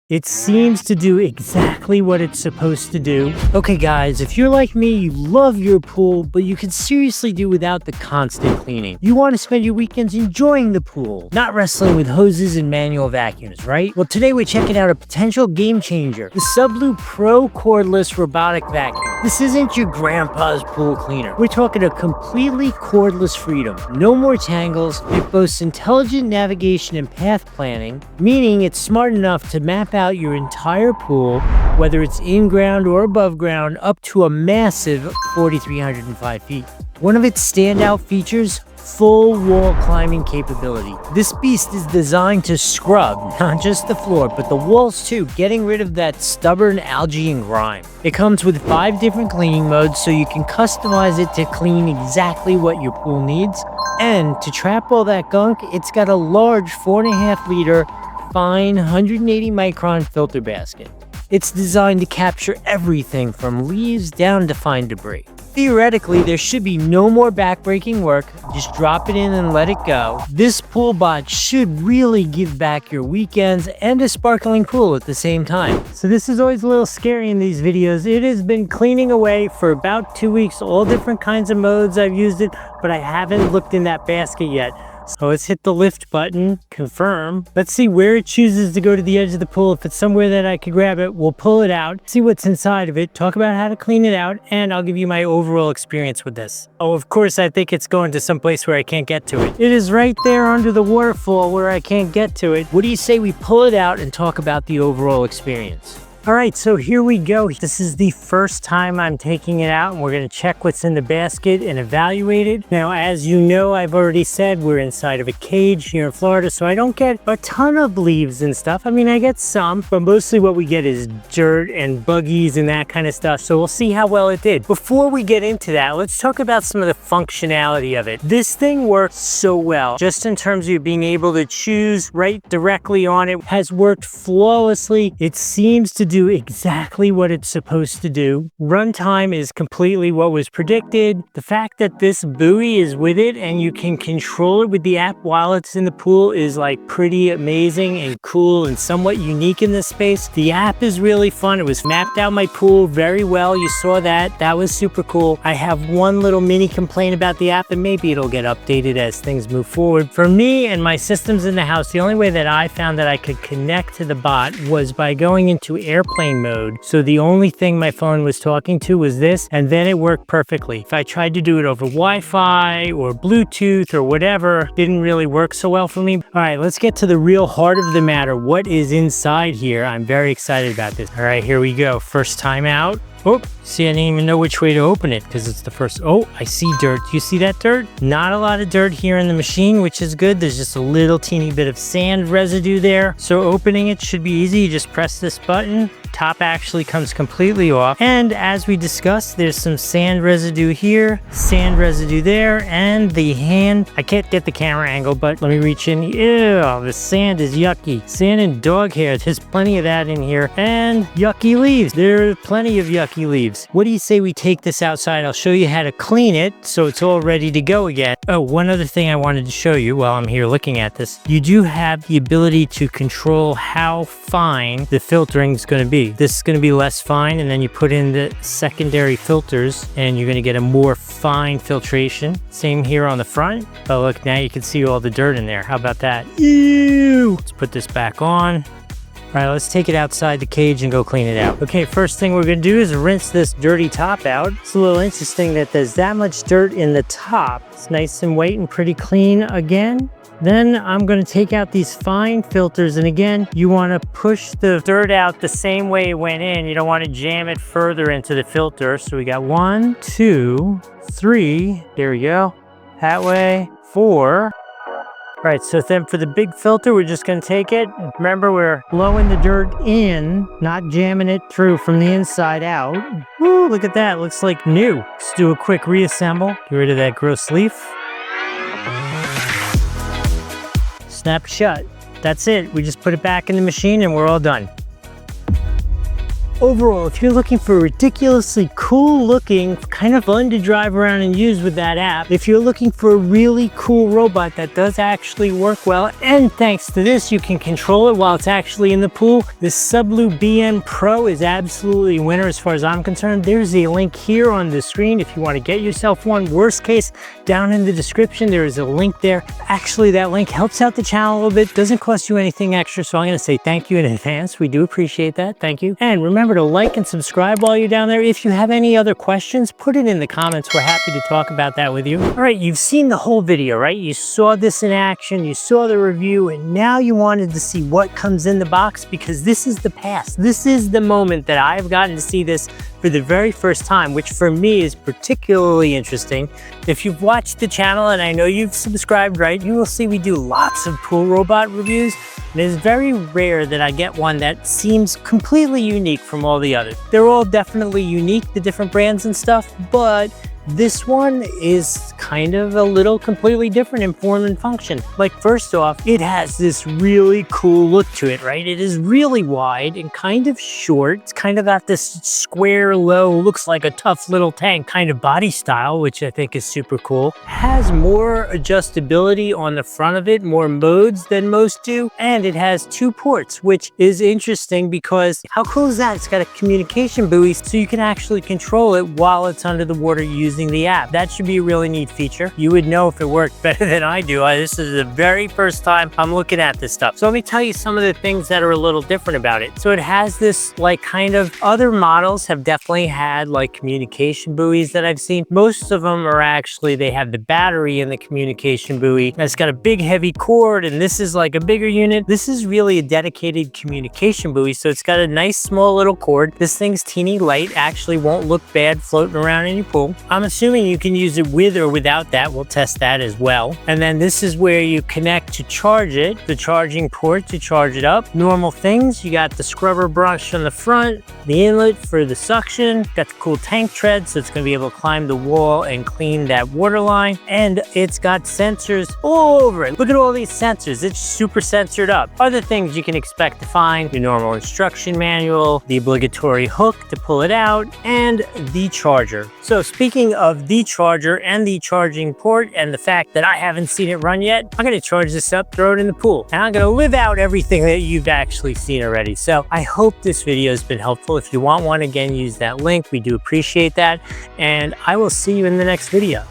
It seems to do exactly what it's supposed to do. Okay guys, if you're like me, you love your pool, but you can seriously do without the constant cleaning. You want to spend your weekends enjoying the pool, not wrestling with hoses and manual vacuums, right? Well, today we're checking out a potential game changer, the Sublue Pro Cordless Robotic Vacuum. This isn't your grandpa's pool cleaner. We're talking a completely cordless freedom. No more tangles. It boasts intelligent navigation and path planning, meaning it's smart enough to map out your entire pool, whether it's in ground or above ground, up to a massive 4,305 feet. One of its standout features, full wall climbing capability. This beast is designed to scrub not just the floor, but the walls too, getting rid of that stubborn algae and grime. It comes with 5 different cleaning modes, so you can customize it to clean exactly what your pool needs. And to trap all that gunk, it's got a large 4.5 liter fine 180 micron filter basket. It's designed to capture everything from leaves down to fine debris. Theoretically, there should be no more backbreaking work. Just drop it in and let it go. This pool bot should really give back your weekends and a sparkling pool at the same time. So this is always a little scary in these videos. It has been cleaning away for about 2 weeks, all different kinds of modes I've used it, but I haven't looked in that basket yet. So let's hit the lift button, confirm. Let's see where it chooses to go to the edge of the pool. If it's somewhere that I could grab it, we'll pull it out, see what's inside of it, talk about how to clean it out, and I'll give you my overall experience with this. Oh, of course, I think it's going to some place where I can't get to it. It is right there under the waterfall where I can't get to it. What do you say we pull it out and talk about the overall experience? All right, so here we go. This is the first time I'm taking it out, and we're gonna check what's in the basket and evaluate it. Now, as you know, I've already said we're inside of a cage here in Florida, so I don't get a ton of leaves and stuff. I mean, I get some, but mostly what we get is dirt and buggies and that kind of stuff, so we'll see how well it did. Before we get into that, let's talk about some of the functionality of it. This thing works so well, just in terms of being able to choose right directly on it. Has worked flawlessly. It seems to do exactly what it's supposed to do. Runtime is completely what was predicted. The fact that this buoy is with it and you can control it with the app while it's in the pool is like pretty amazing and cool and somewhat unique in this space. The app is really fun. It was mapped out my pool very well. You saw that. That was super cool. I have one little mini complaint about the app, and maybe it'll get updated as things move forward. For me and my systems in the house, the only way that I found that I could connect to the bot was by going into airplane mode. So the only thing my phone was talking to was this, and then it worked perfectly. If I tried to do it over Wi-Fi or Bluetooth or whatever, didn't really work so well for me. All right, let's get to the real heart of the matter. What is inside here? I'm very excited about this. All right, here we go. First time out. Oh, see, I didn't even know which way to open it because it's the first. Oh, I see dirt. Do you see that dirt? Not a lot of dirt here in the machine, which is good. There's just a little teeny bit of sand residue there. So opening it should be easy. You just press this button. Top actually comes completely off. And as we discussed, there's some sand residue here, sand residue there, and the hand. I can't get the camera angle, but let me reach in. Ew, the sand is yucky. Sand and dog hair. There's plenty of that in here. And yucky leaves. There are plenty of yucky leaves. What do you say we take this outside? I'll show you how to clean it so it's all ready to go again. Oh, one other thing I wanted to show you while I'm here looking at this. You do have the ability to control how fine the filtering is going to be. This is going to be less fine, and then you put in the secondary filters and you're going to get a more fine filtration. Same here on the front. Oh, look, now you can see all the dirt in there. How about that? Ew! Let's put this back on. All right, let's take it outside the cage and go clean it out. Okay, first thing we're gonna do is rinse this dirty top out. It's a little interesting that there's that much dirt in the top. It's nice and white and pretty clean again. Then I'm gonna take out these fine filters, and again, you wanna push the dirt out the same way it went in. You don't wanna jam it further into the filter. So we got 1, 2, 3, there we go. That way, 4. All right, so then for the big filter, we're just gonna take it. Remember, we're blowing the dirt in, not jamming it through from the inside out. Woo, look at that, looks like new. Let's do a quick reassemble. Get rid of that gross leaf. Snap shut. That's it, we just put it back in the machine and we're all done. overall, if you're looking for a ridiculously cool looking, kind of fun to drive around and use with that app, if you're looking for a really cool robot that does actually work well, and thanks to this, you can control it while it's actually in the pool, this Sublue BN Pro is absolutely a winner as far as I'm concerned. There's a link here on the screen if you want to get yourself one. Worst case, down in the description, there is a link there. Actually, that link helps out the channel a little bit, doesn't cost you anything extra, so I'm going to say thank you in advance. We do appreciate that. Thank you. And remember to like and subscribe while you're down there. If you have any other questions, put it in the comments. We're happy to talk about that with you. All right, you've seen the whole video, right? You saw this in action, you saw the review, and now you wanted to see what comes in the box, because this is the past. This is the moment that I've gotten to see this for the very first time, which for me is particularly interesting. If you've watched the channel, and I know you've subscribed, right, you will see we do lots of pool robot reviews. And it's very rare that I get one that seems completely unique from all the others. They're all definitely unique, the different brands and stuff, but this one is kind of a little completely different in form and function. Like, first off, it has this really cool look to it, right? It is really wide and kind of short. It's kind of got this square, low, looks like a tough little tank kind of body style, which I think is super cool. Has more adjustability on the front of it, more modes than most do, and it has 2 ports, which is interesting because how cool is that? It's got a communication buoy, so you can actually control it while it's under the water using the app. That should be a really neat feature. You would know if it worked better than I do. This is the very first time I'm looking at this stuff. So let me tell you some of the things that are a little different about it. So it has this, like, kind of, other models have definitely had like communication buoys that I've seen. Most of them are actually, they have the battery in the communication buoy. It's got a big heavy cord, and this is like a bigger unit. This is really a dedicated communication buoy. So it's got a nice small little cord. This thing's teeny light, actually won't look bad floating around in your pool. I'm assuming you can use it with or without that. We'll test that as well. And then this is where you connect to charge it, the charging port to charge it up. Normal things, you got the scrubber brush on the front, the inlet for the suction, got the cool tank tread, so it's going to be able to climb the wall and clean that water line. And it's got sensors all over it. Look at all these sensors. It's super sensored up. Other things you can expect to find: your normal instruction manual, the obligatory hook to pull it out, and the charger. So speaking of the charger and the charging port, and the fact that I haven't seen it run yet, I'm going to charge this up, throw it in the pool, and I'm going to live out everything that you've actually seen already. So I hope this video has been helpful. If you want one, again, use that link. We do appreciate that, and I will see you in the next video.